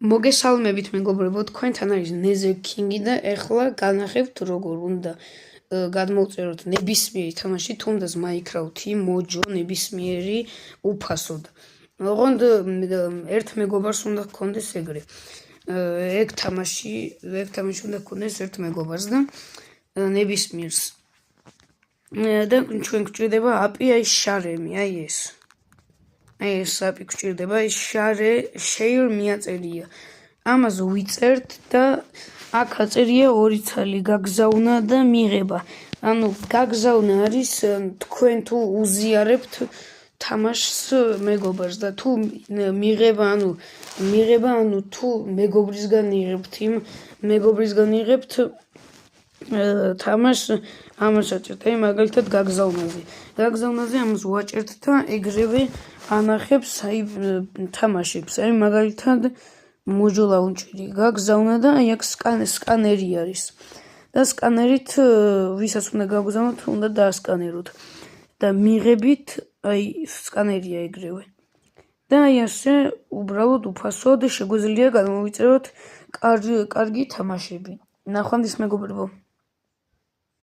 მოგესალმებით მეგობრებო, თქვენთან არის Nether King და ეხლა განახებთ როგორ უნდა გადმოვწეროთ ნებისმიერი თამაში, თუნდაც Minecraft-ი, Mojo, ნებისმიერი უფასოდ. ოღონდ ერთ მეგობარს უნდა გქონდეს ეგრე. ეგ თამაში უნდა გქონდეს ერთ მეგობარს და ნებისმიერს. და ჩვენ გვჭირდება API აი შარემი, აი ეს. ეს API გვჭირდება, ეს share მიაწერია. ამაზე ვიწერთ და აქ აწერია 2 ცალი გაგზავნა და მიღება. ანუ გაგზავნა არის თქვენ თუ უზიარებთ თამაშს მეგობარს და თუ მიღება ანუ თუ მეგობრისგან იღებთ თამაშს ამას აჭერთ, აი მაგალითად გაგზავნაზე ამას ვაჭერთ და ეგრევე ანახებს აი თამაშებს, აი მაგალითად Mojo launcher-ი გაგზავნა და აი აქ სკანერი არის და სკანერით ვისაც უნდა გაგზავნოთ უნდა დაასკანეროთ და მიღებით აი სკანერია ეგრევე და აი ასე უბრალოდ უფასოდ შეგვიძლია გადმოვიწეროთ კარგი თამაშები. ნახვამდის მეგობრებო.